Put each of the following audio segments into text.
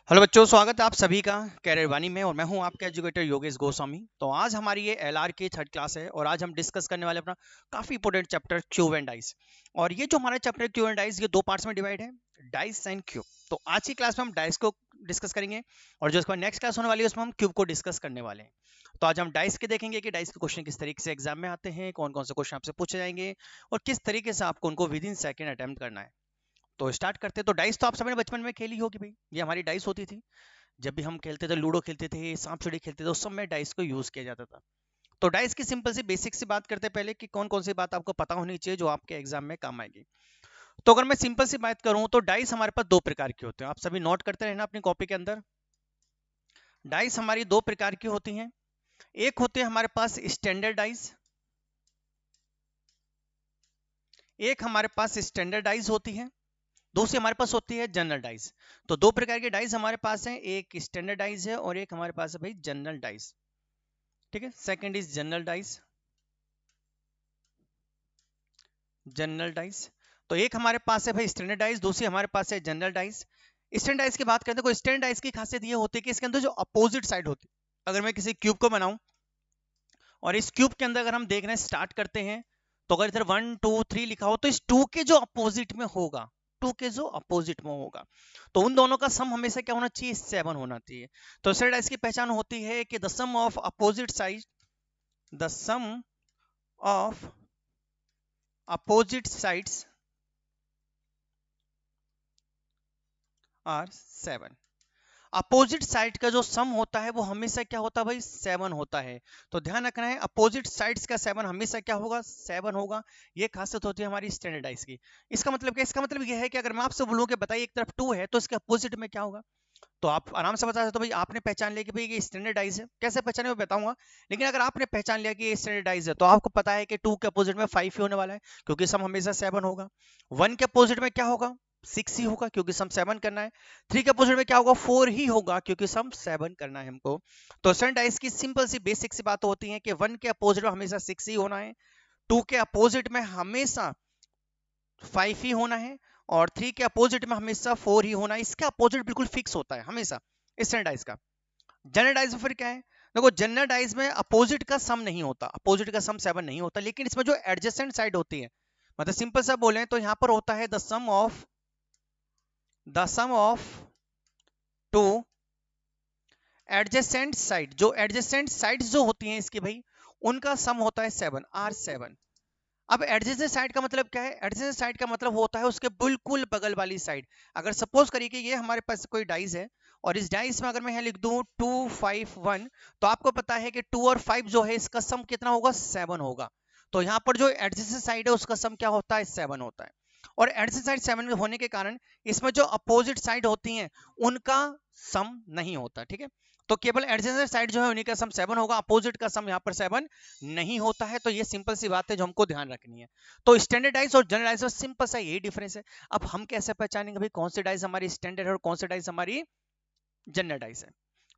Hello बच्चों, स्वागत है आप सभी का कैरियर वाणी में। और मैं हूं आपका एजुकेटर योगेश गोस्वामी। तो आज हमारी ये एलआर की थर्ड क्लास है और आज हम डिस्कस करने वाले अपना काफी important chapter cube and dice. और ये जो हमारा चैप्टर क्यूब एंड डाइस ये दो पार्ट्स में डिवाइड है, डाइस एंड क्यूब। तो आज की क्लास में हम डाइस को डिस्कस करेंगे और जो इसका नेक्स्ट क्लास होने वाली है उसमें हम क्यूब को डिस्कस करने वाले हैं। तो आज हम डाइस के देखेंगे कि डाइस के क्वेश्चन किस तरीके से एग्जाम में आते हैं, कौन कौन से क्वेश्चन आपसे पूछे जाएंगे और किस तरीके से आपको उनको विद इन सेकेंड अटेम्प्ट करना है। तो स्टार्ट करते हैं। तो डाइस तो आप सबने बचपन में खेली होगी भाई, ये हमारी डाइस होती थी। जब भी हम खेलते थे, लूडो खेलते थे, सांप सीढ़ी खेलते थे, उस समय डाइस को यूज किया जाता था। तो डाइस की सिंपल सी बेसिक सी बात करते हैं पहले कि कौन कौन सी बात आपको पता होनी चाहिए जो आपके एग्जाम में काम आएगी। तो अगर मैं सिंपल सी बात करूं तो डाइस हमारे पास दो प्रकार के होते हैं, आप सभी नोट करते रहना अपनी कॉपी के अंदर। डाइस हमारी दो प्रकार की होती हैं। एक होते हैं हमारे पास स्टैंडर्ड डाइस, एक हमारे पास स्टैंडर्ड डाइस होती है, दूसरी हमारे पास होती है जनरल डाइस। तो दो प्रकार के डाइस हमारे पास हैं, एक स्टैंडर्ड डाइस है और एक हमारे पास है भाई जनरल डाइस। ठीक है, second is general dice. General dice, तो एक हमारे पास है भाई स्टैंडर्ड डाइस, दूसरी हमारे पास है जनरल डाइस। स्टैंडर्ड डाइस की बात करते हैं तो स्टैंडर्ड डाइस की खासियत ये होती है कि इसके अंदर जो अपोजिट साइड होती है, अगर मैं किसी क्यूब को बनाऊं और इस क्यूब के अंदर अगर हम देखना स्टार्ट करते हैं तो अगर इधर 1 2 3 लिखा हो तो इस 2 के जो अपोजिट में होगा, 2 के जो अपोजिट में होगा, तो उन दोनों का सम हमेशा क्या होना चाहिए, 7 होना चाहिए। तो स्टैंडर्ड डाइस की पहचान होती है कि the sum of opposite side, the sum of opposite sides are 7। Opposite side का जो सम होता है वो हमेशा क्या होता है भाई, 7 होता है। तो ध्यान रखना है, अपोजिट साइड्स का 7 हमेशा क्या होगा, 7 होगा। ये खासियत होती है हमारी स्टैंडर्डाइज की। इसका मतलब क्या, इसका मतलब ये है कि अगर मैं आपसे बोलूं कि बताइए एक तरफ 2 है तो इसके अपोजिट में क्या होगा, तो आप आराम से बता सकते हो भाई, आपने पहचान लिया कि भाई ये स्टैंडर्डाइज है। कैसे पहचाने मैं बताऊंगा, लेकिन अगर आपने पहचान लिया कि ये स्टैंडर्डाइज है तो आपको पता है कि 2 के अपोजिट में 5 ही होने वाला है क्योंकि सम हमेशा 7 होगा। 1 के अपोजिट में क्या होगा, 6 ही होगा क्योंकि सम 7 करना है। 3 के अपोजिट में क्या होगा, 4 ही होगा क्योंकि सम 7 करना है हमको। तो स्टैंडर्डाइज की सिंपल सी बेसिक सी बात होती है कि 1 के अपोजिट में हमेशा 6 ही होना है, 2 के अपोजिट में हमेशा 5 ही होना है और 3 के अपोजिट में हमेशा 4 ही होना है। इसका अपोजिट बिल्कुल फिक्स होता है हमेशा स्टैंडर्डाइज का। जनरलाइज में फिर क्या है, देखो जनरलाइज में अपोजिट का सम नहीं होता, अपोजिट का सम 7 नहीं होता, लेकिन इसमें जो एडजेसेंट साइड होती है, मतलब सिंपल सा बोले तो यहाँ पर होता है the sum of two adjacent side. जो एडजेसेंट साइड्स जो होती हैं इसकी भाई, उनका सम होता है 7, R7। अब एडजेसेंट साइड का मतलब क्या है, एडजेसेंट साइड का मतलब होता है उसके बिल्कुल बगल वाली साइड। अगर सपोज करिए कि ये हमारे पास कोई डाइस है और इस डाइस में अगर मैं यहाँ लिख दूं 2 5 1, तो आपको पता है कि 2 और 5 जो है इसका सम कितना होगा, 7 होगा। तो यहाँ पर जो एडजेसेंट साइड है उसका सम क्या होता है, 7 होता है। और एडजेसेंट साइड 7 होने के कारण इसमें जो अपोजिट साइड होती हैं उनका सम नहीं होता। ठीक है, तो केवल एडजेसेंट साइड जो है उन्हीं का सम 7 होगा, अपोजिट का सम यहाँ पर 7 नहीं होता है। तो ये सिंपल सी बात है जो हमको ध्यान रखनी है। तो स्टैंडर्डाइज और जनरलाइज में सिंपल सा यही डिफरेंस है। अब हम कैसे पहचानेंगे भाई कौन सी डाइज हमारी स्टैंडर्ड है और कौन सी डाइज हमारी जनरलाइज है।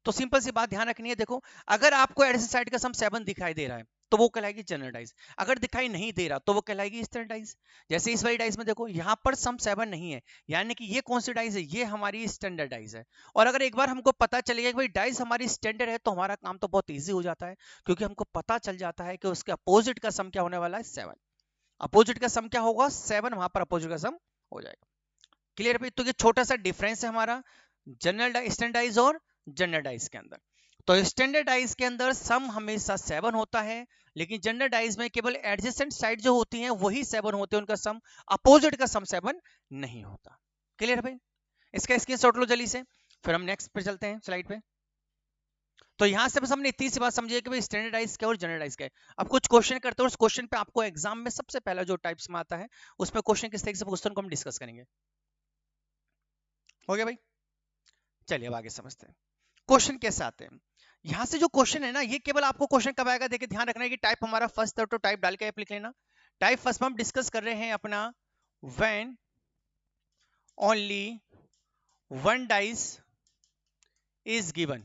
तो सिंपल सी बात ध्यान रखनी है, देखो अगर आपको एडजेसेंट साइड का सम 7 दिखाई दे रहा है तो वो कहलाएगी जनरलाइज, अगर दिखाई नहीं दे रहा तो वो कहलाएगी स्टैंडर्डाइज। जैसे इस वाली डाइज में देखो यहाँ पर सम 7 नहीं है, यानी कि ये कौन सी डाइज है, ये हमारी स्टैंडर्डाइज है। और अगर एक बार हमको पता चलेगा कि भाई डाइज हमारी स्टैंडर्ड है तो हमारा काम तो बहुत ईजी हो जाता है, क्योंकि हमको पता चल जाता है कि उसके अपोजिट का सम क्या होने वाला है, 7। अपोजिट का सम क्या होगा, 7, वहां पर अपोजिट का सम हो जाएगा। क्लियर है? तो ये छोटा सा डिफरेंस है हमारा जनरल स्टैंडर्डाइज और जनरलाइज के अंदर। तो स्टैंडर्डाइज के अंदर सम हमेशा 7 होता है, लेकिन जनरलाइज में केवल एडजेसेंट साइड जो होती हैं वही 7 होते हैं, उनका सम, अपोजिट का सम 7 नहीं होता। क्लियर है भाई? इसका स्क्रीनशॉट लो जल्दी से, फिर हम नेक्स्ट पे चलते हैं स्लाइड पे। तो यहां से बस हमने इतनी सी बात समझी है कि भाई स्टैंडर्डाइज क्या और जनरलाइज क्या है। अब कुछ क्वेश्चन करते हैं, उस क्वेश्चन पे आपको एग्जाम में सबसे पहला जो टाइप्स में आता है उसमें क्वेश्चन किस तरीके से पूछते हैं उनको हम डिस्कस करेंगे। हो गया भाई? चलिए अब आगे समझते हैं क्वेश्चन कैसे आते हैं। यहां से जो क्वेश्चन है ना, ये केवल आपको क्वेश्चन कब आएगा, देखिए ध्यान रखना है कि टाइप हमारा फर्स्ट है तो टाइप डाल के आप लिख लेना। टाइप फर्स्ट में हम डिस्कस कर रहे हैं अपना when only one dice is given,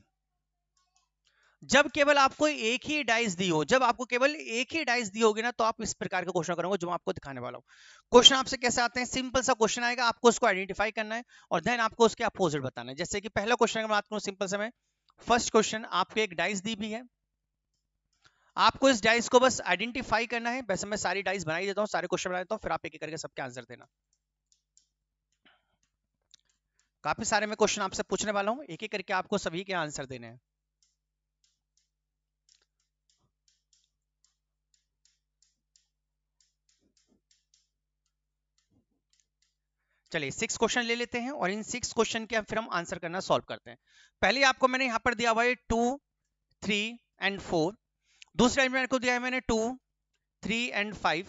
जब केवल आपको एक ही डाइस दी हो, जब आपको केवल एक ही डाइस दी होगी ना, तो आप इस प्रकार का क्वेश्चन करोगे जो मैं आपको दिखाने वाला हूँ। क्वेश्चन आपसे कैसे आते हैं, सिंपल सा क्वेश्चन आएगा, आपको उसको आइडेंटिफाई करना है और देन आपको उसके अपोजिट बताना है। जैसे कि पहला क्वेश्चन की बात करूं सिंपल सा, मैं फर्स्ट क्वेश्चन, आपको एक डाइस दी भी है, आपको इस डाइस को बस आइडेंटिफाई करना है। वैसे मैं सारी डाइस बना ही देता हूँ, सारे क्वेश्चन बना देता हूँ, फिर आप एक एक करके सबके आंसर देना। काफी सारे मैं क्वेश्चन आपसे पूछने वाला हूँ, एक एक करके आपको सभी के आंसर देने हैं। चलिए 6 क्वेश्चन ले लेते हैं और इन 6 क्वेश्चन के फिर हम आंसर करना सॉल्व करते हैं। पहले आपको मैंने यहाँ पर दिया हुआ है 2, 3 एंड 4। दूसरे डाइस में आपको दिया है मैंने 2, 3 एंड 5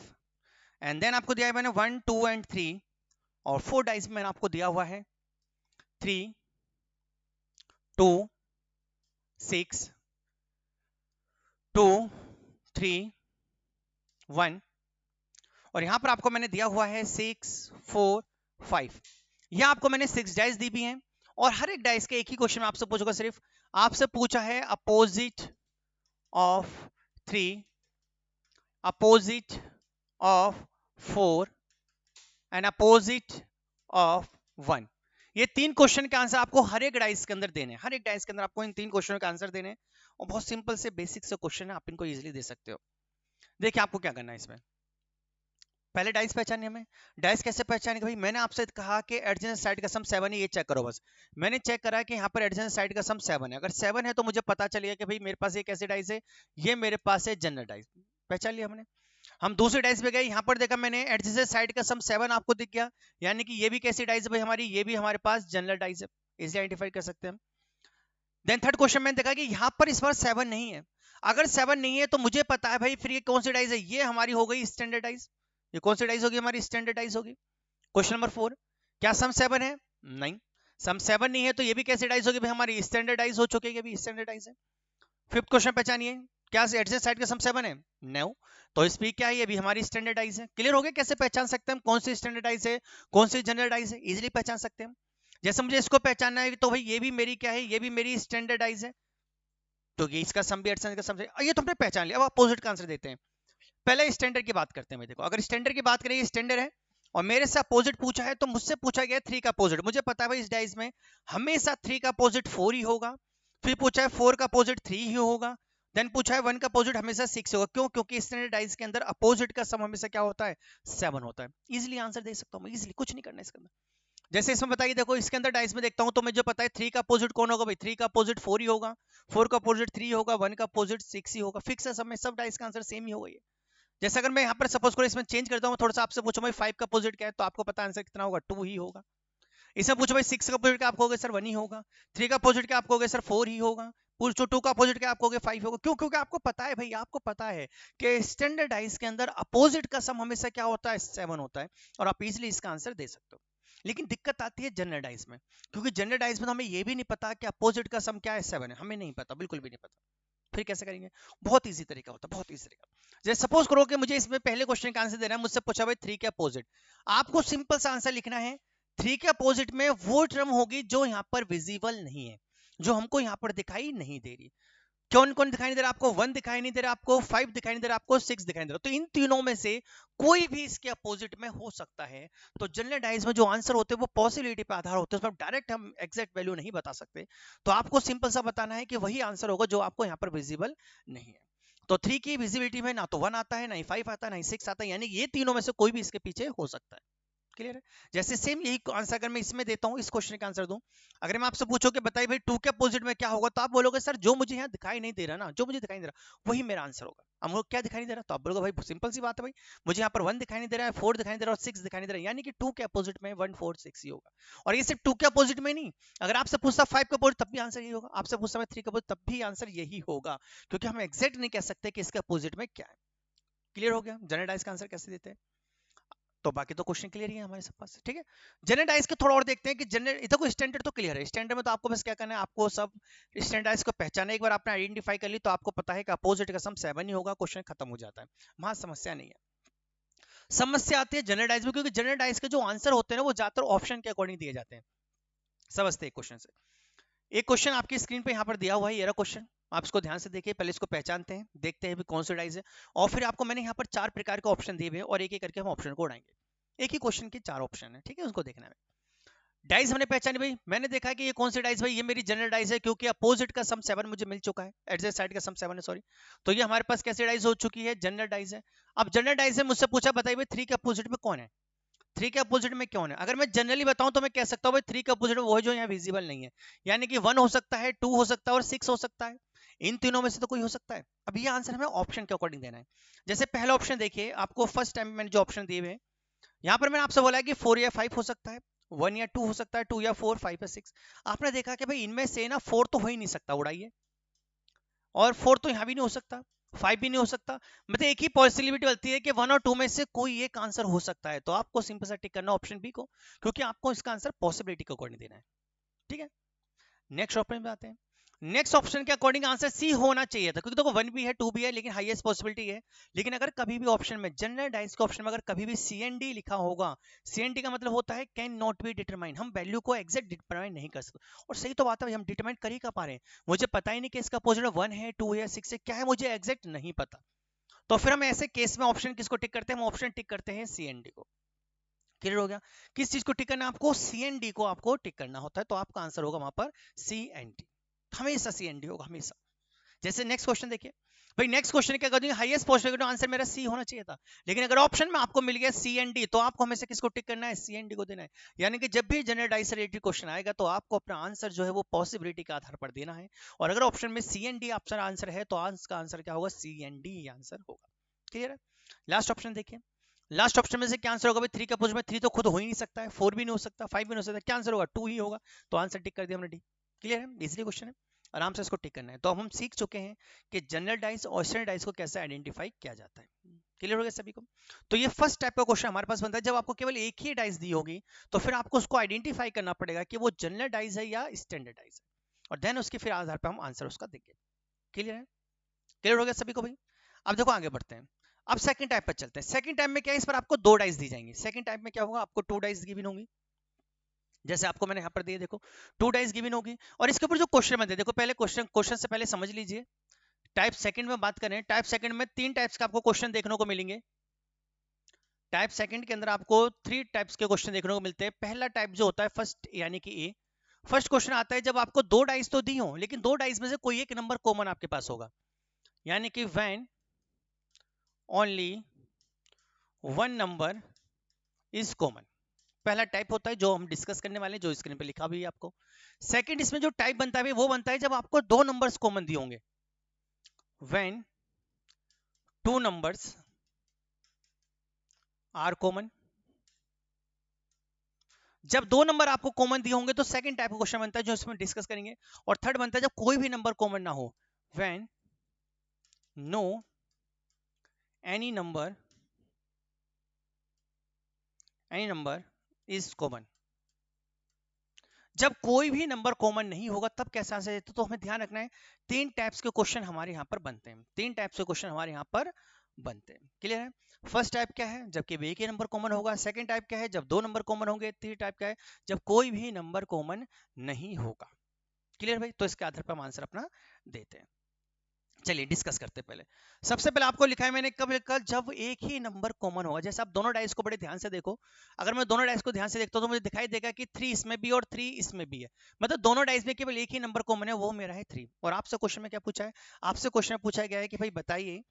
एंड देन आपको दिया है मैंने 1, 2 एंड 3 और 4 डाइस में मैंने आपको दिया हुआ है 3, 2, 6, 2, 3, 1 और यहाँ पर आपको मैंने दिया हुआ है 6, 4, 5। यहाँ आपको मैंने 6 डाइस दी भी हैं और हर एक डाइस के एक ही क्वेश्चन में आपसे पूछूंगा, सिर्फ आपसे पूछा है opposite of 3, opposite of 4 and opposite of 1। ये 3 क्वेश्चन के आंसर आपको हर एक डाइस के अंदर देने हैं, हर एक डाइस के अंदर आपको इन 3 क्वेश्चनों के आंसर देने हैं और बहुत सिंपल से बेसिक से क्वेश्चन है, आप इनको इजीली दे सकते हो। देखिए आपको क्या करना है इसमें, पहले डाइस पहचानिए। हमें डाइस कैसे पहचाने, भाई मैंने आपसे कहा कि एडजेसेंट साइड का सम 7 है, ये चेक करो बस। मैंने चेक करा कि यहाँ पर एडजेसेंट साइड का सम 7 है, अगर 7 है तो मुझे पता चलेगा कि भाई मेरे पास ये कैसे डाइस है, ये मेरे पास है जनरल डाइस। पहचान लिया हमने। हम दूसरे डाइस पे गए, यहाँ पर देखा मैंने एडजेसेंट साइड का सम 7 आपको दिख गया, यानी कि ये भी कैसी डाइस है भाई हमारी, ये भी हमारे पास जनरल डाइस है, इजिली आइडेंटिफाई कर सकते हैं हम। देन थर्ड क्वेश्चन मैंने देखा कि यहाँ पर इस बार 7 नहीं है, अगर 7 नहीं है तो मुझे पता है भाई फिर ये कौन सी डाइस है, ये हमारी हो गई स्टैंडर्डाइज। ये कौन सी डाइस होगी हमारी, स्टैंडर्डाइज होगी। क्वेश्चन नंबर 4, क्या सम 7 है, नहीं। सम 7 नहीं है तो ये भी कैसे डाइस होगी भाई हमारी, स्टैंडर्डाइज हो चुकी है, ये भी स्टैंडर्डाइज है। फिफ्थ क्वेश्चन पहचानिए, क्या एडजेसेंट साइड का सम 7 है, नो। तो इस पे क्या है, ये भी हमारी स्टैंडर्डाइज है। क्लियर हो गया कैसे पहचान सकते हैं हम कौन सी स्टैंडर्डाइज है कौन सी जनरलाइज है, इजीली पहचान सकते हैं हम। जैसे मुझे इसको पहचानना है तो भाई ये भी मेरी क्या है, ये भी मेरी स्टैंडर्डाइज है, तो ये इसका सम भी एडजेसेंट का सम से, ये तो हमने पहचान लिया। अब अपोजिट का आंसर देते हैं। पहले स्टैंडर्ड की बात करते हैं भाई। देखो अगर स्टैंडर्ड की बात करें, ये स्टैंडर्ड है और मेरे से अपोजिट पूछा है, तो मुझसे पूछा गया 3 का अपोजिट। मुझे पता है भाई इस डाइस में हमेशा 3 का अपोजिट 4 ही होगा, फिर पूछा है 4 का अपोजिट 3 ही होगा, देन पूछा है 1 का अपोजिट हमेशा 6 होगा। क्यों, क्योंकि स्टैंडर्ड डाइस के अंदर अपोजिट का सम हमेशा क्या होता है, 7 होता है। इजीली आंसर दे सकता हूं मैं, इजीली, कुछ नहीं करना इसके अंदर। जैसे इसमें बताइए, देखो इसके अंदर डाइस में देखता हूं तो मुझे पता है 3 का अपोजिट कौन होगा भाई, 3 का अपोजिट 4 ही होगा, 4 का अपोजिट 3 होगा, 1 का अपोजिट 6 ही होगा। फिक्स है सब में, सब डाइस का आंसर सेम ही होगा ये। जैसे अगर मैं यहाँ पर सपोज करो इसमें चेंज करता हूँ, थोड़ा सा आपसे पूछो भाई 5 का अपोजिट क्या है, तो आपको पता आंसर कितना होगा, 2 ही होगा। इसमें पूछो भाई 6 का अपोजिट क्या आपको होगा, सर 1 ही होगा। 3 का अपोजिट क्या आपको होगा, सर 4 ही होगा। पूछो 2 का अपोजिट क्या आपको होगा, 5 होगा। क्यों, क्योंकि आपको पता है भाई, आपको पता है कि स्टैंडर्डाइज के अंदर अपोजिट का सम हमेशा क्या होता है, 7 होता है, और आप इजिली इसका आंसर दे सकते हो। लेकिन दिक्कत आती है जनरलाइज में, क्योंकि जनरलाइज में हमें यह भी नहीं पता कि अपोजिट का सम क्या है, 7 है, हमें नहीं पता, बिल्कुल भी नहीं पता। फिर कैसे करेंगे, बहुत इजी तरीका होता है, बहुत इजी तरीका। जैसे सपोज करो कि मुझे इसमें पहले क्वेश्चन का आंसर देना है, मुझसे पूछा भाई 3 के अपोजिट। आपको सिंपल सा आंसर लिखना है, 3 के अपोजिट में वो टर्म होगी जो यहाँ पर विजिबल नहीं है, जो हमको यहाँ पर दिखाई नहीं दे रही। कौन कौन दिखाई नहीं दे रहा आपको, 1 दिखाई नहीं दे रहा आपको, 5 दिखाई नहीं दे रहा आपको, 6 दिखाई नहीं दे रहा। तो इन तीनों में से कोई भी इसके अपोजिट में हो सकता है। तो जनरल डाइस में जो आंसर होते हैं वो पॉसिबिलिटी पे आधार होते हैं, उसमें डायरेक्ट हम एग्जैक्ट वैल्यू नहीं बता सकते। तो आपको सिंपल सा बताना है कि वही आंसर होगा जो आपको यहाँ पर विजिबल नहीं है। तो 3 की विजिबिलिटी में ना तो 1 आता है, ना ही 5 आता है, ना ही 6 आता है, यानी ये तीनों में से कोई भी इसके पीछे हो सकता है। क्लियर है। जैसे सेम यही आंसर अगर मैं इसमें देता हूं, इस क्वेश्चन का आंसर दूं, अगर मैं आपसे पूछूं कि बताइए भाई 2 के अपोजिट में क्या होगा, तो आप बोलोगे सर जो मुझे यहाँ दिखाई नहीं दे रहा ना, जो मुझे दिखाई नहीं दे रहा वही मेरा आंसर होगा। अब मुझे क्या दिखाई नहीं दे रहा, तो आप बोलोगे भाई सिंपल सी बात है भाई, मुझे यहाँ पर 1 दिखाई नहीं दे रहा है, 4 दिखाई नहीं दे रहा है और 6 दिखाई नहीं दे रहा है, यानी कि 2 के अपोजिट में 1, 4, 6 ही होगा। और ये सिर्फ 2 के अपोजिट में नहीं, अगर आपसे पूछता 5 के अपोजिट तब भी आंसर यही होगा, आपसे पूछता 3 के अपोजिट तब भी आंसर यही होगा, क्योंकि हम एग्जैक्ट नहीं कह सकते कि इसके अपोजिट में क्या है। क्लियर हो गया जनरलाइज का आंसर कैसे देते हैं। तो बाकी तो क्वेश्चन क्लियर ही है हमारे सब पास, ठीक है। जनरलाइज के थोड़ा और देखते हैं कि जनरल, इधर को स्टैंडर्ड तो क्लियर है, स्टैंडर्ड में तो आपको बस क्या करना है, आपको सब स्टैंडर्डाइज को पहचाना, एक बार आपने आइडेंटिफाई कर ली तो आपको पता है कि अपोजिट का सम 7 ही होगा, क्वेश्चन खत्म हो जाता है, वहां समस्या नहीं है। समस्या आती है जनरलाइज में, क्योंकि जनरलाइज के जो आंसर होते हैं ना वो ज्यादातर ऑप्शन के अकॉर्डिंग दिए जाते हैं। समझते हैं क्वेश्चन से। एक क्वेश्चन आपकी स्क्रीन पे यहाँ पर दिया हुआ है, ये रहा क्वेश्चन, आप इसको ध्यान से देखिए, पहले इसको पहचानते हैं, देखते हैं भी कौन सा डाइस है, और फिर आपको मैंने यहाँ पर 4 प्रकार के ऑप्शन दिए हुए हैं और एक एक करके हम ऑप्शन को उड़ाएंगे। एक ही क्वेश्चन के 4 ऑप्शन है, ठीक है, उसको देखना है। डाइस हमने पहचानी भाई, मैंने देखा कि ये कौन सी डाइस भाई, ये मेरी जनरल डाइस है, क्योंकि अपोजिट का सम 7 मुझे मिल चुका है, एडजस्ट साइड का सम 7 है, सॉरी। तो ये हमारे पास कैसी डाइस हो चुकी है, जनरल डाइस है। अब जनरल डाइस है, मुझसे पूछा बताइए भाई 3 के अपोजिट में कौन है, 3 के अपोजिट में कौन है। अगर मैं जनरली बताऊं तो मैं कह सकता हूं भाई 3 के अपोजिट में वो है जो यहाँ विजिबल नहीं है, यानी कि 1 हो सकता है, 2 हो सकता है और 6 हो सकता है। इन तीनों में से तो कोई हो सकता है। अब ये आंसर हमें ऑप्शन के अकॉर्डिंग देना है। जैसे पहला ऑप्शन देखिए, आपको फर्स्ट टाइम मैंने जो ऑप्शन दिए हुए हैं, यहाँ पर मैंने आपसे बोला है कि 4 या 5 हो सकता है, 1 या 2 हो सकता है, 2 या 4, 5 या 6। आपने देखा कि भाई इनमें से ना 4 तो हो ही नहीं सकता, उड़ाइए, और 4 तो यहाँ भी नहीं हो सकता, 5 भी नहीं हो सकता, मतलब एक ही पॉसिबिलिटी बनती है कि 1 और 2 में से कोई एक आंसर हो सकता है। तो आपको सिंपल सा टिक करना ऑप्शन बी को, क्योंकि आपको इसका आंसर पॉसिबिलिटी के अकॉर्डिंग देना है, ठीक है। नेक्स्ट ऑप्शन पे आते हैं। नेक्स्ट ऑप्शन के अकॉर्डिंग आंसर सी होना चाहिए था, क्योंकि देखो 1 भी है, 2 भी है, लेकिन हाईएस्ट पॉसिबिलिटी है। लेकिन अगर कभी भी ऑप्शन में, जनरल डाइस के ऑप्शन में अगर कभी भी CND लिखा होगा, CND का मतलब होता है कैन नॉट बी डिटरमाइन, हम वैल्यू को एग्जैक्ट डिटरमाइन नहीं कर सकते। और सही तो बात है, हम डिटरमाइन कर ही का पा रहे हैं, मुझे पता ही नहीं कि इसका अपोजिट 1 है, 2 है, 6 है, क्या है, मुझे एग्जैक्ट नहीं पता। तो फिर हम ऐसे केस में ऑप्शन किसको टिक करते हैं, हम ऑप्शन टिक करते हैं CND को। क्लियर हो गया, किस चीज को टिक करना है आपको, CND को आपको टिक करना होता है, तो आपका आंसर होगा वहां पर CND, हमेशा CND होगा, हमेशा। जैसे नेक्स्ट क्वेश्चन देखिए भाई, नेक्स्ट क्वेश्चन क्या कर दूंगी, हाईएस्ट पॉसिबल आंसर मेरा सी होना चाहिए था, लेकिन अगर ऑप्शन में आपको मिल गया CND, तो आपको हमेशा किसको टिक करना है, CND को देना है। यानी कि जब भी जनरल डाइस से रिलेटेड क्वेश्चन आएगा तो आपको अपना आंसर जो है वो पॉसिबिलिटी के आधार पर देना है, और अगर ऑप्शन में CND आपका आंसर है तो का आंसर क्या होगा, CND आंसर होगा। क्लियर है। लास्ट ऑप्शन देखिए, लास्ट ऑप्शन में से क्या आंसर होगा भाई, 3 का अपोजिट में 3 तो खुद हो ही नहीं सकता है, 4 भी नहीं हो सकता, 5 भी नहीं हो सकता, क्या आंसर होगा, 2 ही होगा। तो आंसर टिक कर दिया हमने डी। क्लियर है, इजीली क्वेश्चन है, आराम से इसको टिक करना है। तो अब हम सीख चुके हैं कि जनरल डाइस और स्टैंडर्ड डाइस को कैसे आइडेंटिफाई किया जाता है। क्लियर हो गया सभी को। तो ये फर्स्ट टाइप का क्वेश्चन हमारे पास बनता है, जब आपको केवल एक ही डाइस दी होगी तो फिर आपको उसको आइडेंटिफाई करना पड़ेगा कि वो जनरल डाइस है या स्टैंडर्ड डाइस है, और देन उसके फिर आधार पर हम आंसर उसका देंगे। क्लियर है, क्लियर हो गया सभी को भाई। अब देखो आगे बढ़ते हैं, अब सेकंड टाइप पर चलते हैं। सेकंड टाइप में क्या है, इस पर आपको 2 डाइस दी जाएंगी। सेकंड टाइप में क्या होगा, आपको 2 डाइस गिवन होंगी, जैसे आपको मैंने यहाँ पर दिए, देखो 2 डाइस गिवन होगी, और इसके ऊपर जो क्वेश्चन बनते हैं, देखो पहले क्वेश्चन से पहले समझ लीजिए। टाइप सेकंड में बात करें, टाइप सेकंड में 3 टाइप्स के आपको क्वेश्चन देखने को मिलेंगे। टाइप सेकंड के अंदर आपको 3 टाइप्स के क्वेश्चन देखने को मिलते हैं। पहला टाइप जो होता है फर्स्ट, यानी कि ए, फर्स्ट क्वेश्चन आता है जब आपको 2 डाइस तो दी हो, लेकिन 2 डाइस में से कोई एक नंबर कॉमन आपके पास होगा, यानी कि when only 1 number is common. पहला टाइप होता है जो हम डिस्कस करने वाले हैं, जो स्क्रीन पे लिखा भी है आपको। सेकंड इसमें जो टाइप बनता है वो बनता है जब आपको 2 नंबर्स कॉमन दिए होंगे, व्हेन 2 नंबर्स आर कॉमन। जब 2 नंबर आपको कॉमन दिए होंगे तो सेकंड टाइप का क्वेश्चन बनता है जो इसमें डिस्कस करेंगे। और थर्ड बनता है जब कोई भी नंबर कॉमन ना हो, when no any number is common. जब कोई भी नंबर कॉमन नहीं होगा तब कैसा आंसर देते, तो हमें ध्यान रखना है 3 टाइप्स के क्वेश्चन हमारे यहाँ पर बनते हैं, 3 टाइप्स के क्वेश्चन हमारे यहाँ पर बनते हैं। क्लियर है। फर्स्ट टाइप क्या है, जब केवल एक ही नंबर कॉमन होगा। सेकंड टाइप क्या है, जब 2 नंबर कॉमन होंगे। थर्ड टाइप क्या है, जब कोई भी नंबर कॉमन नहीं होगा। क्लियर भाई, तो इसके आधार पर हम आंसर अपना देते हैं। चलिए डिस्कस करते हैं। पहले सबसे पहले आपको लिखा है मैंने, कब लिखा, जब एक ही नंबर कॉमन होगा। जैसे आप दोनों डाइस को बड़े ध्यान से देखो, अगर मैं दोनों डाइस को ध्यान से देखता हूं तो मुझे दिखाई देगा कि 3 इसमें भी और 3 इसमें भी है, मतलब दोनों डाइस में केवल एक ही नंबर कॉमन है, वो मेरा है 3। और आपसे क्वेश्चन में क्या पूछा है, आपसे क्वेश्चन पूछा गया है कि भाई बताइए,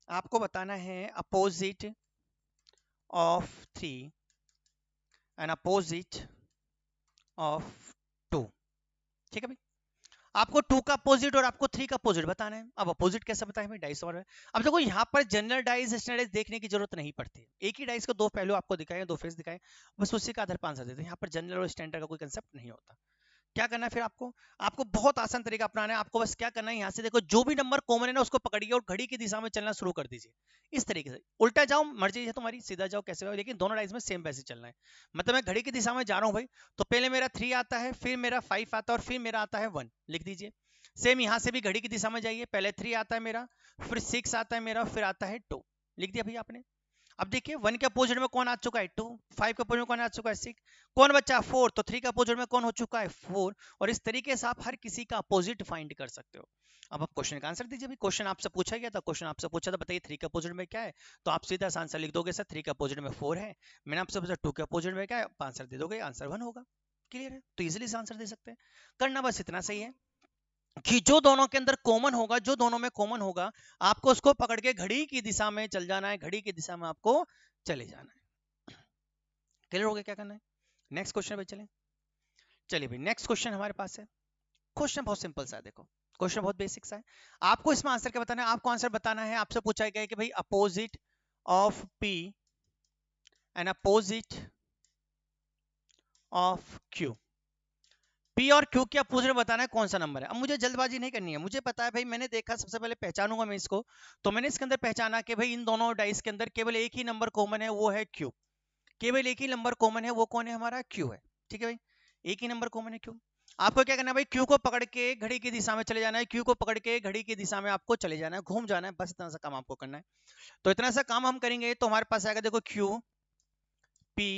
आपको बताना है opposite of 3 and opposite of 2। ठीक है भाई, आपको 2 का अपोजिट और आपको 3 का अपोजिट बताना है। अब अपोजिट कैसे बताएं हमें, डाइस और अब देखो यहाँ पर जनरल डाइस स्टैंडर्ड डाइस देखने की जरूरत नहीं पड़ती, एक ही डाइस को 2 पहलू आपको दिखाए, 2 फेस दिखाए, बस उसी का आधार पर आंसर देते हैं। यहाँ पर जनरल और स्टैंडर्ड का कोई कंसेप्ट नहीं होता। क्या करना है फिर आपको, आपको बहुत आसान तरीका अपनाना है। आपको बस क्या करना है, यहाँ से देखो जो भी नंबर कॉमन है ना उसको पकड़िए और घड़ी की दिशा में चलना शुरू कर दीजिए। इस तरीके से उल्टा जाओ, मर्जी है तुम्हारी, सीधा जाओ कैसे जाओ, लेकिन दोनों डाइस में सेम वैसे चलना है। मतलब मैं घड़ी की दिशा में जा रहा हूँ भाई, तो पहले मेरा 3 आता है, फिर मेरा 5 आता है, और फिर मेरा आता है 1, लिख दीजिए। सेम यहाँ से भी घड़ी की दिशा में जाइए, पहले 3 आता है मेरा, फिर 6 आता है मेरा, फिर आता है 2, लिख दिया भैया आपने। अब देखिए 1 के अपोजिट में कौन आ चुका है 2, 5 के अपोजिट में कौन आ चुका है 6, कौन बचा 4, तो 3 के अपोजिट में कौन हो चुका है 4, और इस तरीके से आप हर किसी का अपोजिट फाइंड कर सकते हो। अब आप क्वेश्चन का आंसर दीजिए भाई, क्वेश्चन आपसे पूछा गया था, क्वेश्चन आपसे पूछा था बताइए 3 के अपोजिट में क्या है, तो आप सीधा आंसर लिख दोगे सर 3 के अपोजिट में 4 है। मैंने आपसे पूछा 2 के अपोजिट में क्या है, आंसर दे दोगे, आंसर 1 होगा। क्लियर है, तो इजीली से आंसर दे सकते हैं। करना बस इतना सही है कि जो दोनों के अंदर कॉमन होगा, जो दोनों में कॉमन होगा, आपको उसको पकड़ के घड़ी की दिशा में चल जाना है, घड़ी की दिशा में आपको चले जाना है। क्लियर हो गया क्या करना है? नेक्स्ट क्वेश्चन पे चलें। चलिए भाई नेक्स्ट क्वेश्चन हमारे पास है। क्वेश्चन बहुत सिंपल सा है, देखो क्वेश्चन बहुत बेसिक सा है। आपको इसमें आंसर क्या बताना है, आपको आंसर बताना है, आपसे पूछा गया है कि भाई opposite of P and opposite of Q. P और क्यू के अपोजिट बताना है कौन सा नंबर है। अब मुझे जल्दबाजी नहीं करनी है, मुझे पता है भाई, मैंने देखा सबसे पहले पहचानूंगा मैं इसको, तो मैंने इसके अंदर पहचाना कि भाई इन दोनों डाइस के अंदर केवल एक ही नंबर कॉमन है, वो है क्यू। केवल एक ही नंबर कॉमन है, वो कौन है, हमारा क्यू है। ठीक है भाई, एक ही नंबर कॉमन है क्यू। आपको क्या करना है भाई, क्यू को पकड़ के घड़ी की दिशा में चले जाना है, क्यू को पकड़ के घड़ी की दिशा में आपको चले जाना है, घूम जाना है, बस इतना सा काम आपको करना है। तो इतना सा काम हम करेंगे तो हमारे पास आएगा देखो क्यू पी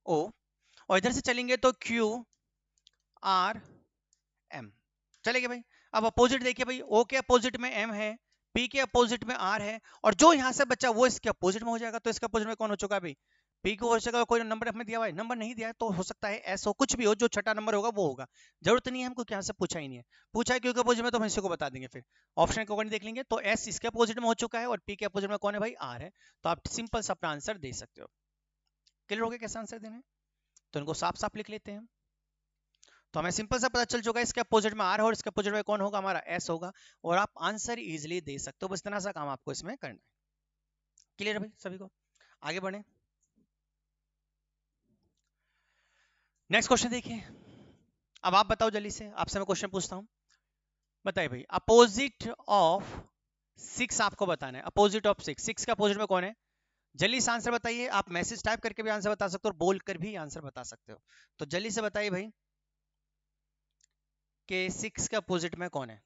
ओ, और इधर से चलेंगे तो क्यू आर एम। चलेगा भाई। अब अपोजिट देखिए भाई, ओ के अपोजिट में एम है, पी के अपोजिट में आर है, और जो यहां से बच्चा वो इसके अपोजिट में हो जाएगा, तो इसके अपोजिट में कौन हो चुका है भाई, पी को हो सकेगा। कोई नंबर हमें दिया हुआ है, नंबर नहीं दिया है तो हो सकता है एस हो, कुछ भी हो, जो छठा नंबर होगा वो होगा। जरूरत नहीं है हमको, यहाँ से पूछा ही नहीं है, पूछा है क्यों के अपोजिट में तो हम इसी को बता देंगे, फिर ऑप्शन को देख लेंगे। तो एस इसके अपोजिट में हो चुका है और पी के अपोजिट में कौन है भाई, आर है। तो आप सिंपल सा अपना आंसर दे सकते हो। क्लियर हो गया कैसे आंसर देना है, तो इनको साफ साफ लिख लेते हैं। तो हमें सिंपल सा पता चल चुका है, इसके अपोजिट में आर है और इसके अपोजिट में कौन होगा, हमारा एस होगा, और आप आंसर इजीली दे सकते हो। बस इतना सा काम आपको इसमें करना है। क्लियर है भाई सभी को, आगे बढ़े। नेक्स्ट क्वेश्चन देखिए। अब आप बताओ जल्दी से, आपसे मैं क्वेश्चन पूछता हूं, बताइए भाई अपोजिट ऑफ 6 आपको बताना है, अपोजिट ऑफ 6, 6 के अपोजिट में कौन है, जल्दी से आंसर बताइए। आप मैसेज टाइप करके भी आंसर बता सकते हो और बोल कर भी आंसर बता सकते हो। तो जल्दी से बताइए भाई कि 6 के अपोजिट में कौन है।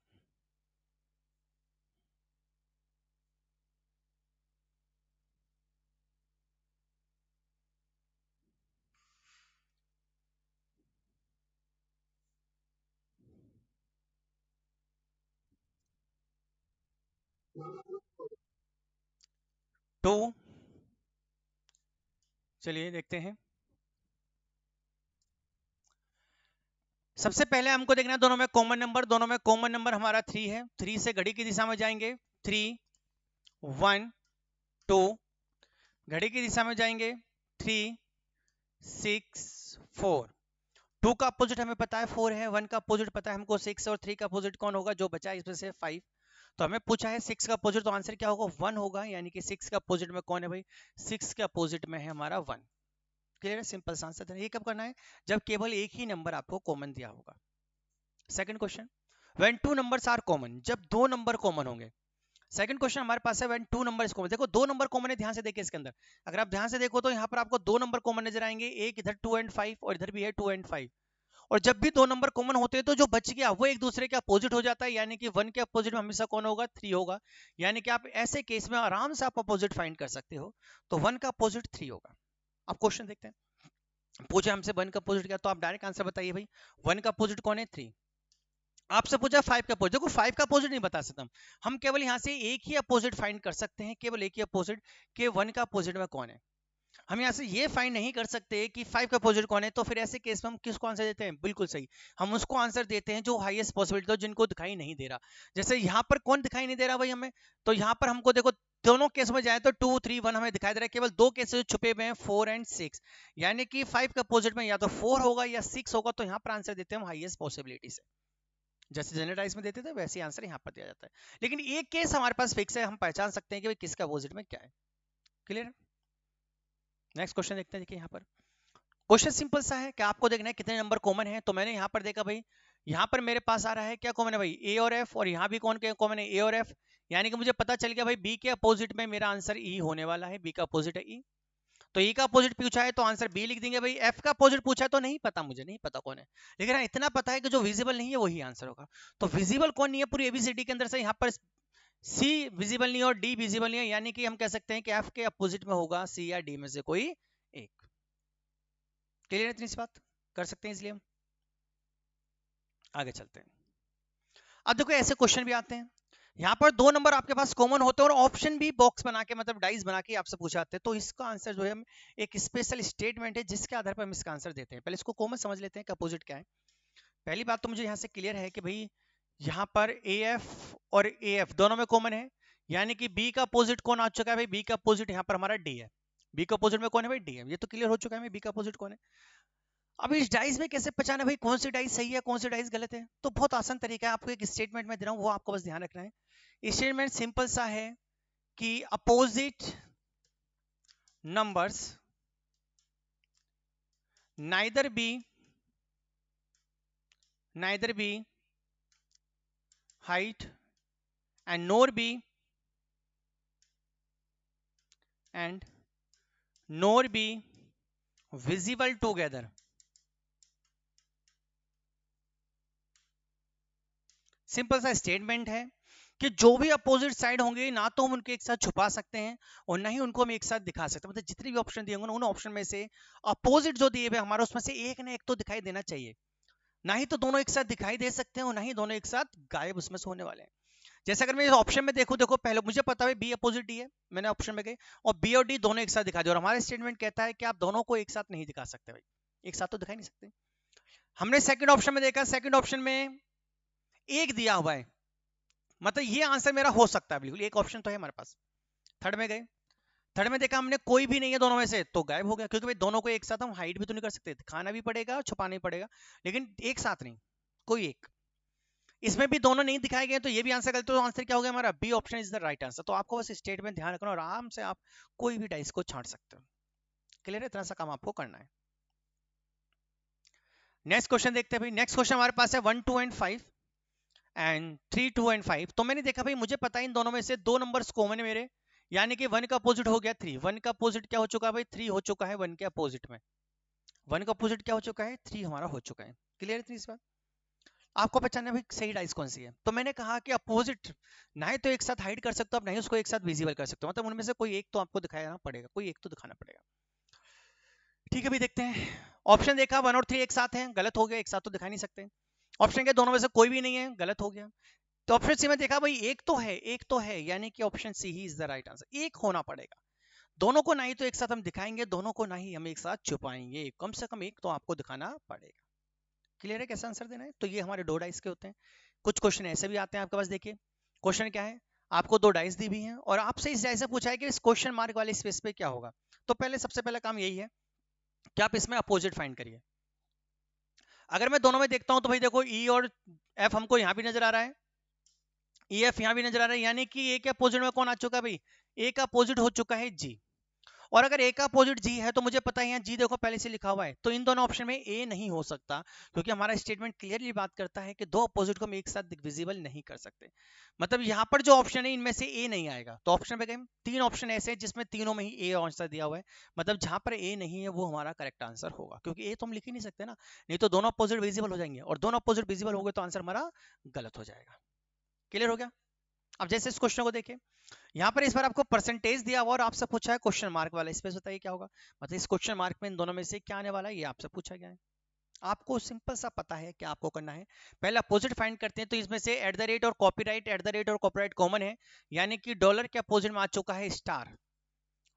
टू, चलिए देखते हैं। सबसे पहले हमको देखना है दोनों में कॉमन नंबर, दोनों में कॉमन नंबर हमारा 3 है, 3 से घड़ी की दिशा में जाएंगे, 3 1 2, घड़ी की दिशा में जाएंगे 3 6 4। 2 का अपोजिट हमें पता है 4 है, 1 का अपोजिट पता है हमको 6, और 3 का अपोजिट कौन होगा, जो बचा है इसमें से 5। तो हमें पूछा है 6 का अपोजिट, तो आंसर क्या होगा 1 होगा, यानी कि 6 का अपोजिट में कौन है भाई, 6 के अपोजिट में है हमारा 1। क्लियर है, सिंपल सा आंसर है। ये कब करना है, जब केवल एक ही नंबर आपको कॉमन दिया होगा। Second question, when two numbers are common, जब दो नंबर कॉमन होंगे। सेकंड क्वेश्चन हमारे पास है व्हेन टू नंबर्स कॉमन। देखो दो नंबर कॉमन है, ध्यान से देखिए इसके अंदर, अगर आप ध्यान से देखो तो यहाँ पर आपको दो नंबर कॉमन नजर आएंगे, एक इधर 2 एंड 5 और इधर भी है 2 एंड 5। और जब भी दो नंबर कॉमन होते हैं तो जो बच गया वो एक दूसरे के अपोजिट हो जाता है, यानी कि 1 के अपोजिट में हमेशा कौन होगा, 3 होगा। यानी कि आप ऐसे केस में आराम से आप अपोजिट फाइंड कर सकते हो, तो 1 का अपोजिट 3 होगा। अब क्वेश्चन देखते हैं, पूछे हमसे 1 का अपोजिट क्या, तो आप डायरेक्ट आंसर बताइए भाई 1 का अपोजिट कौन है, 3। आपसे पूछा 5 का अपोजिट, देखो 5 का अपोजिट नहीं बता सकता हम केवल यहां से एक ही अपोजिट फाइंड कर सकते हैं, केवल एक ही अपोजिट के 1 का अपोजिट में कौन है। हम यहाँ से ये फाइंड नहीं कर सकते कि 5 का अपोजिट कौन है, तो फिर ऐसे केस में हम किसको आंसर देते हैं, बिल्कुल सही, हम उसको आंसर देते हैं जो हाईएस्ट पॉसिबिलिटी हो, जिनको दिखाई नहीं दे रहा। जैसे यहाँ पर कौन दिखाई नहीं दे रहा भाई हमें, तो यहाँ पर हमको देखो दोनों केस में जाए तो 2 3 1 हमें दिखाई दे रहा है, केवल दो केस छुपे हुए हैं 4 एंड 6, यानी कि 5 का अपोजिट में या तो 4 होगा या 6 होगा, तो यहाँ पर आंसर देते हैं हम हाईएस्ट पॉसिबिलिटी से। जैसे जनरलाइज में देते थे वैसे आंसर यहाँ पर दिया जाता है, लेकिन एक केस हमारे पास फिक्स है, हम पहचान सकते हैं कि भाई किसका अपोजिट में क्या है। क्लियर। नेक्स्ट क्वेश्चन देखते हैं। देखिए यहाँ पर क्वेश्चन सिंपल सा है कि आपको देखना है कितने नंबर कॉमन है। तो मैंने यहाँ पर देखा भाई, यहाँ पर मेरे पास आ रहा है क्या कॉमन है भाई, ए और एफ, और यहाँ भी कौन कॉमन है, ए और एफ, यानी कि मुझे पता चल गया भाई बी के अपोजिट में मेरा आंसर ई होने वाला है, बी का अपोजिट है ई। तो ई का अपोजिट पूछा है तो आंसर बी लिख देंगे भाई। एफ का अपोजिट पूछा है तो नहीं पता, मुझे नहीं पता कौन है, लेकिन हाँ इतना पता है कि जो विजिबल नहीं है वही आंसर होगा। तो विजिबल कौन नहीं है पूरी एबीसीडी के अंदर से, यहाँ पर सी विजिबल नहीं और डी विजिबल नहीं है, यानी कि हम कह सकते हैं कि एफ के अपोजिट में होगा सी या डी में से कोई एक। क्लियर है इतनी सी बात? कर सकते हैं इसलिए हम आगे चलते हैं। अब देखो ऐसे क्वेश्चन भी आते हैं, यहाँ पर दो नंबर आपके पास कॉमन होते हैं और ऑप्शन भी बॉक्स बना के मतलब डाइस बना के आपसे पूछाते हैं, तो इसका आंसर जो है हम एक स्पेशल स्टेटमेंट है जिसके आधार पर हम इसका आंसर देते हैं। पहले इसको कॉमन समझ लेते हैं कि अपोजिट क्या है। पहली बात तो मुझे यहाँ से क्लियर है कि भाई यहाँ पर ए एफ और ए एफ दोनों में कॉमन है, यानी कि बी का अपोजिट कौन आ चुका है भाई? बी का अपोजिट यहाँ पर हमारा डी है। बी का अपोजिट में कौन है भाई? डी है। ये तो क्लियर हो चुका है बी का अपोजिट कौन है। अब इस डाइस में कैसे पहचाना भाई कौन सी डाइस सही है कौन सी डाइस गलत है? तो बहुत आसान तरीका है, आपको एक स्टेटमेंट में दे रहा हूँ, वो आपको बस ध्यान रखना है। स्टेटमेंट सिंपल सा है कि opposite numbers neither be height and nor be visible together। Simple सा स्टेटमेंट है कि जो भी अपोजिट साइड होंगे ना तो हम उनके एक साथ छुपा सकते हैं और ना ही उनको हम एक साथ दिखा सकते हैं। मतलब जितने भी ऑप्शन दिए होंगे उन ऑप्शन में से अपोजिट जो दिए हुए हमारे उसमें से एक ना एक तो दिखाई देना चाहिए। ना ही तो दोनों एक साथ दिखाई दे सकते हैं और ना ही दोनों एक साथ गायब उसमें से होने वाले हैं। जैसे अगर मैं इस ऑप्शन में देखूं, देखो पहले मुझे पता है बी अपोजिट डी है, मैंने ऑप्शन में गए और बी और डी दोनों एक साथ दिखा दिया, और हमारा स्टेटमेंट कहता है कि आप दोनों को एक साथ नहीं दिखा सकते भाई, एक साथ तो दिखाई नहीं सकते। हमने सेकंड ऑप्शन में देखा, सेकंड ऑप्शन में एक दिया हुआ है, मतलब ये आंसर मेरा हो सकता है, बिल्कुल एक ऑप्शन तो है हमारे पास। थर्ड में गए, थर्ड में देखा हमने कोई भी नहीं है दोनों में से, तो गायब हो गया, क्योंकि भाई दोनों को एक साथ हम हाइड भी तो नहीं कर सकते, खाना भी पड़ेगा छुपाना भी पड़ेगा, लेकिन एक साथ नहीं, कोई एक। इसमें भी दोनों नहीं दिखाए गए तो ये भी आंसर गलत, तो आंसर क्या हो गया हमारा? B option is the right answer. तो आपको बस स्टेटमेंट ध्यान रखना और आराम से आप कोई भी डाइस को छांट सकते हो। क्लियर है? इतना सा काम आपको करना है। नेक्स्ट क्वेश्चन देखते हैं भाई। नेक्स्ट क्वेश्चन हमारे पास है 1 2 एंड 5 एंड 3 2 एंड 5। तो मैंने देखा भाई मुझे पता है इन दोनों में से दो नंबर्स कॉमन है मेरे, यानी कि 1 का अपोजिट हो गया 3। 1 का अपोजिट क्या हो चुका है भाई? 3 हो चुका है 1 के अपोजिट में। 1 का अपोजिट क्या हो चुका है? 3 हमारा हो चुका है। क्लियर है इतनी इस बात? आपको पहचानना भाई सही डाइस कौन सी है। तो मैंने कहा कि अपोजिट ना ही तो एक साथ हाइड कर सकते हो आप, ना ही उसको एक साथ विजिबल कर सकते हो, मतलब उनमें से कोई एक तो आपको दिखाना पड़ेगा, कोई एक तो दिखाना पड़ेगा। ठीक है भाई, देखते हैं। ऑप्शन देखा 1 और 3 एक साथ हैं, गलत हो गया, एक साथ तो दिखा नहीं सकते। ऑप्शन के दोनों में से कोई भी नहीं है, गलत हो गया। तो ऑप्शन सी में देखा भाई एक तो है, एक तो है, यानी कि ऑप्शन सी ही इज द राइट आंसर। एक होना पड़ेगा, दोनों को ना ही तो एक साथ हम दिखाएंगे, दोनों को ना ही हम एक साथ छुपाएंगे, कम से कम एक तो आपको दिखाना पड़ेगा। क्लियर है कैसा आंसर देना है? तो ये हमारे दो डाइस के होते हैं। कुछ क्वेश्चन ऐसे भी आते हैं आपके पास, देखिए क्वेश्चन क्या है, आपको दो डाइस दी हुई हैं और आपसे इस डाइस से पूछा है कि इस क्वेश्चन मार्क वाले स्पेस पे क्या होगा। तो पहले सबसे पहला काम यही है कि आप इसमें अपोजिट फाइंड करिए। अगर मैं दोनों में देखता हूं तो भाई देखो ई और एफ हमको यहां भी नजर आ रहा है, ई एफ यहां भी नजर आ रहा है, यानी कि ए के अपोजिट में कौन आ चुका है भाई? ए का अपोजिट हो चुका है जी। और अगर ए का अपोजिट जी है तो मुझे पता है यहाँ जी देखो पहले से लिखा हुआ है, तो इन दोनों ऑप्शन में ए नहीं हो सकता, क्योंकि हमारा स्टेटमेंट क्लियरली बात करता है कि दो अपोजिट को हम एक साथ विजिबल नहीं कर सकते। मतलब यहाँ पर जो ऑप्शन है इनमें से ए नहीं आएगा। तो ऑप्शन पे गए, तीन ऑप्शन ऐसे हैं जिसमें तीनों में ही ए आंसर दिया हुआ है, मतलब जहां पर ए नहीं है वो हमारा करेक्ट आंसर होगा, क्योंकि ए तो हम लिख ही नहीं सकते ना, नहीं तो दोनों अपोजिट विजिबल हो जाएंगे और दोनों अपोजिट विजिबल हो गए तो आंसर हमारा गलत हो जाएगा। क्लियर हो गया? अब जैसे इस क्वेश्चन को देखें, यहाँ पर इस बार आपको परसेंटेज दिया हुआ और आपसे पूछा है क्वेश्चन मार्क वाला, इस पे बताइए क्या होगा। मतलब इस क्वेश्चन मार्क में इन दोनों में से क्या आने वाला है, ये आपसे पूछा गया है। आपको सिंपल सा पता है क्या आपको करना है। पहले अपोजिट फाइंड करते हैं, तो इसमें से एट द रेट और कॉपीराइट, एट द रेट और कॉपीराइट कॉमन है, यानी कि डॉलर के अपोजिट में आ चुका है स्टार।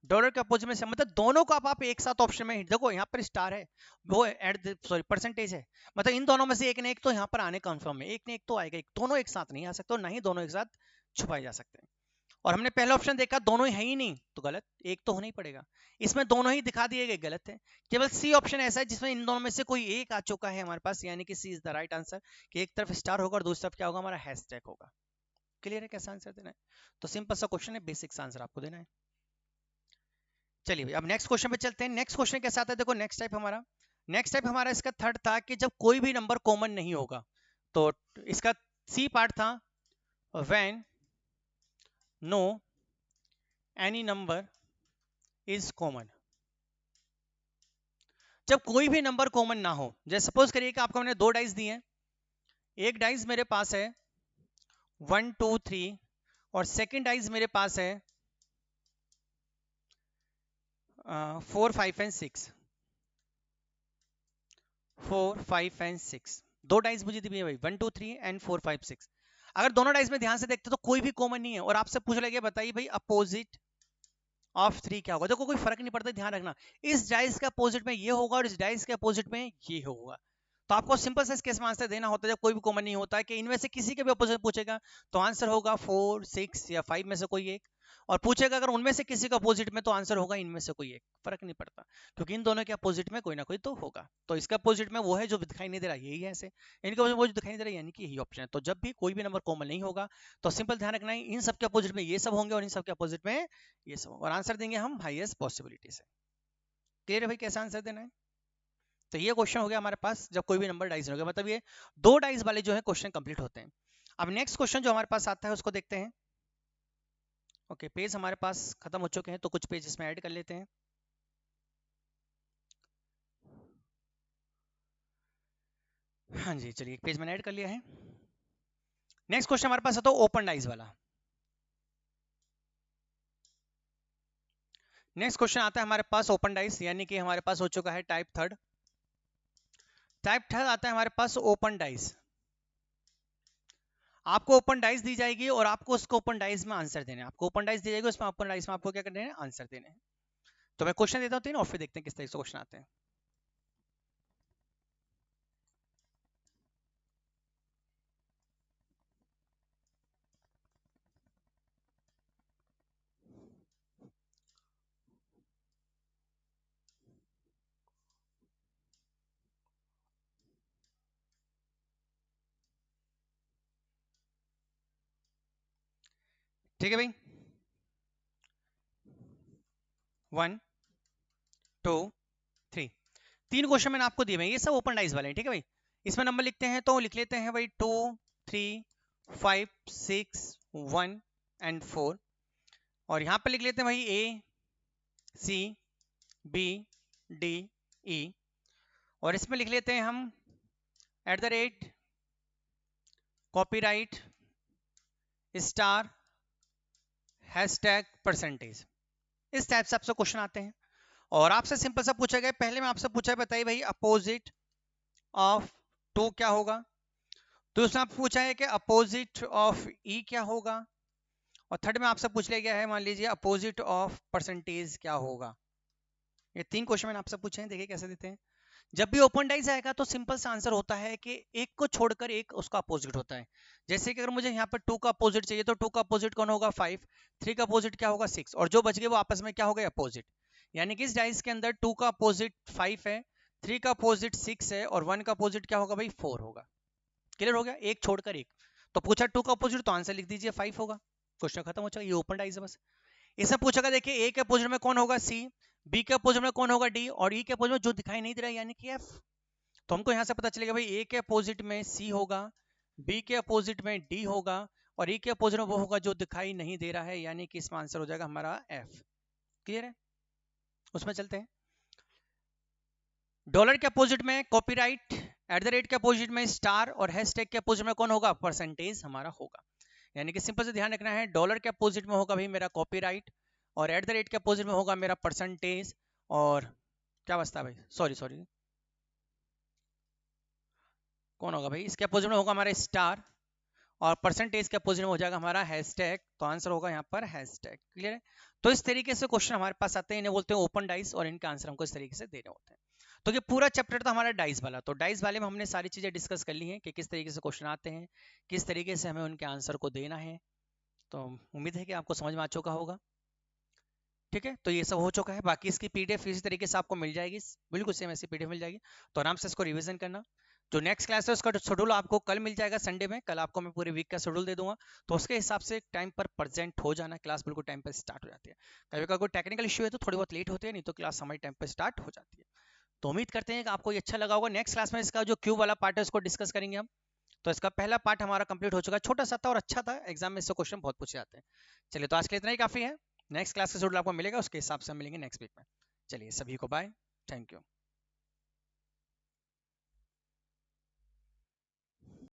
डॉलर के अपोजिट में से मतलब दोनों को आप एक साथ ऑप्शन में देखो, यहाँ पर स्टार है, वो परसेंटेज है, मतलब इन दोनों में से एक ना एक तो यहाँ पर आने कंफर्म है, एक ना एक तो आएगा, एक दोनों एक साथ नहीं आ सकते और ना ही दोनों एक साथ छुपाए जा सकते हैं। और हमने पहला ऑप्शन देखा दोनों है ही नहीं, तो गलत, एक तो होना ही पड़ेगा। इसमें दोनों ही दिखा दिए गए, गलत है। केवल सी ऑप्शन ऐसा है जिसमें इन दोनों में से कोई एक आ चुका है हमारे पास, यानी कि सी इज द राइट आंसर, कि एक तरफ स्टार होगा और दूसरी तरफ क्या होगा हमारा हैशटैग होगा। क्लियर है कैसा आंसर देना है? तो सिंपल सा क्वेश्चन है, बेसिक आंसर आपको देना है। चलिए भाई अब नेक्स्ट क्वेश्चन पे चलते हैं। नेक्स्ट क्वेश्चन कैसा आता है, देखो नेक्स्ट टाइप हमारा इसका थर्ड था कि जब कोई भी नंबर कॉमन नहीं होगा। तो इसका सी पार्ट था when no any number is common. जब कोई भी नंबर कॉमन ना हो, जैसे सपोज करिए कि आपको हमने दो डाइस दिए हैं, एक डाइस मेरे पास है 1 2 3 और सेकंड डाइज मेरे पास है 4 5 एंड 6, 4 5 एंड 6, दो डाइस मुझे दी है भाई, 1 2 3 एंड 4 5 6। अगर दोनों डाइस में ध्यान से देखते तो कोई भी कॉमन नहीं है, और आपसे पूछ लगे बताइए भाई अपोजिट ऑफ 3 क्या होगा। देखो कोई फर्क नहीं पड़ता, ध्यान रखना इस डाइस के अपोजिट में ये होगा और इस डाइस के अपोजिट में ये होगा। तो आपको सिंपल सा केस में आंसर देना होता है जब कोई भी कॉमन नहीं होता है कि इनमें से किसी के भी अपोजिट पूछेगा तो आंसर होगा 4 6 या 5 में से कोई एक, और पूछेगा अगर उनमें से किसी का अपोजिट में तो आंसर होगा इनमें से कोई एक, फर्क नहीं पड़ता क्योंकि इन दोनों के अपोजिट में कोई ना कोई तो होगा। तो इसका अपोजिट में वो है जो दिखाई नहीं दे रहा, यही है ऐसे, इनके वो जो दिखाई नहीं दे रहा यानी कि यही ऑप्शन है। तो जब भी कोई भी नंबर कॉमन नहीं होगा तो सिंपल ध्यान रखना है इन सबके अपोजिट में ये सब होंगे और इन सबके अपोजिट में ये सब होगा, और आंसर देंगे हम हाईएस्ट पॉसिबिलिटी से। क्लियर है भाई कैसा आंसर देना है? तो ये क्वेश्चन हो गया हमारे पास जब कोई भी नंबर डाइस नहीं होगा, मतलब ये दो डाइस वाले जो है क्वेश्चन कंप्लीट होते हैं। अब नेक्स्ट क्वेश्चन जो हमारे पास आता है उसको देखते हैं। ओके पेज हमारे पास खत्म हो चुके हैं तो कुछ पेज इसमें ऐड कर लेते हैं। हाँ जी चलिए एक पेज मैंने ऐड कर लिया है। नेक्स्ट क्वेश्चन हमारे पास है तो ओपन डाइस वाला। नेक्स्ट क्वेश्चन आता है हमारे पास ओपन डाइस, यानी कि हमारे पास हो चुका है टाइप थर्ड। टाइप थर्ड आता है हमारे पास ओपन डाइस। आपको ओपन डाइस दी जाएगी और आपको उसको ओपन डाइस में आंसर देने हैं। आपको ओपन डाइस दी जाएगी उसमें ओपन डाइस में आपको क्या करने हैं आंसर देने हैं। तो मैं क्वेश्चन देता हूँ तीन और फिर देखते हैं किस तरीके से क्वेश्चन आते हैं। ठीक है भाई 1 2 3 तीन क्वेश्चन मैंने आपको दिए हैं, ये सब ओपन डाइस वाले हैं। ठीक है भाई इसमें नंबर लिखते हैं तो लिख लेते हैं भाई 2 3 5 6 1 एंड 4, और यहाँ पे लिख लेते हैं भाई ए सी बी डी ई, और इसमें लिख लेते हैं हम @ कॉपीराइट स्टार #%। इस टाइप से आपसे क्वेश्चन आते हैं और आपसे सिंपल सा पूछा गया, पहले में आपसे पूछा है बताइए भाई अपोजिट ऑफ 2 क्या होगा, तो उसमें आपसे पूछा है कि अपोजिट ऑफ ई क्या होगा, और थर्ड में आपसे पूछ लिया गया है मान लीजिए अपोजिट ऑफ परसेंटेज क्या होगा। ये तीन क्वेश्चन मैंने आपसे पूछे हैं, देखिए कैसे देते हैं। जब भी ओपन डाइस आएगा तो सिंपल सा आंसर होता है कि एक को छोड़कर एक उसका अपोजिट होता है। जैसे कि अगर मुझे यहाँ पर 2 का अपोजिट चाहिए तो 2 का अपोजिट कौन होगा 5, 3 का अपोजिट क्या होगा 6, और जो बच गए वो आपस में क्या हो गए अपोजिट। यानी कि इस डाइस के अंदर 2 का अपोजिट 5 है, 3 का अपोजिट 6 है, और 1 का अपोजिट क्या होगा भाई 4 होगा। क्लियर हो गया, एक छोड़कर एक। तो पूछा 2 का अपोजिट तो आंसर लिख दीजिए 5 होगा, क्वेश्चन खत्म हो जाएगा। ये ओपन डाइस है बस। इसमें पूछा देखिए ए के अपोजिट में कौन होगा सी, बी के अपोजिट में कौन होगा डी, और ई के अपोजिट में जो दिखाई नहीं दे रहा है यानी कि एफ। तो हमको यहां से पता चलेगा भाई ए के अपोजिट में सी होगा, बी के अपोजिट में डी होगा, और ई के अपोजिट में वो होगा जो दिखाई नहीं दे रहा है, यानी कि इसमें आंसर हो जाएगा हमारा एफ। क्लियर है, उसमें चलते हैं। डॉलर के अपोजिट में कॉपीराइट, @ के अपोजिट में स्टार, और हैशटैग के अपोजिट में कौन होगा परसेंटेज हमारा होगा। यानी कि सिंपल से ध्यान रखना है डॉलर के अपोजिट में होगा भाई मेरा कॉपीराइट, और @ के अपोजिट में होगा मेरा परसेंटेज, और क्या बचता है भाई सॉरी कौन होगा भाई इसके अपोजिट में होगा हमारा स्टार, और परसेंटेज के अपोजिट में हो जाएगा हमारा हैशटैग, तो आंसर होगा यहाँ पर हैशटैग। क्लियर है, तो इस तरीके से क्वेश्चन हमारे पास आते हैं, इन्हें बोलते हैं ओपन डाइस, और इनका आंसर हमको इस तरीके से देने होते हैं। तो ये पूरा चैप्टर था हमारा डाइस वाला। तो डाइस वाले में हमने सारी चीजें डिस्कस कर ली हैं कि किस तरीके से क्वेश्चन आते हैं, किस तरीके से हमें उनके आंसर को देना है। तो उम्मीद है कि आपको समझ में आ चुका होगा। ठीक है, तो ये सब हो चुका है। बाकी इसकी पीडीएफ इसी तरीके से आपको मिल जाएगी, बिल्कुल सेम ऐसी पीडीएफ मिल जाएगी। तो आराम से इसको रिवीजन करना। जो नेक्स्ट क्लास है उसका शेड्यूल आपको कल मिल जाएगा संडे में, कल आपको मैं पूरे वीक का शेड्यूल दे दूंगा, तो उसके हिसाब से टाइम पर प्रेजेंट हो जाना। क्लास बिल्कुल टाइम पर स्टार्ट हो जाती है। कभी कभी कोई टेक्निकल इशू है तो थोड़ी बहुत लेट होती है, नहीं तो क्लास हमारी टाइम पर स्टार्ट हो जाती है। तो उम्मीद करते हैं कि आपको ये अच्छा लगा होगा। नेक्स्ट क्लास में इसका जो क्यूब वाला पार्ट है उसको डिस्कस करेंगे हम। तो इसका पहला पार्ट हमारा कंप्लीट हो चुका है, छोटा सा था और अच्छा था, एग्जाम में इससे क्वेश्चन बहुत पूछे जाते हैं। चलिए तो आज के लिए इतना ही काफी है। नेक्स्ट क्लास का शेड्यूल आपको मिलेगा, उसके हिसाब से हम मिलेंगे नेक्स्ट वीक में। चलिए सभी को बाय, थैंक यू।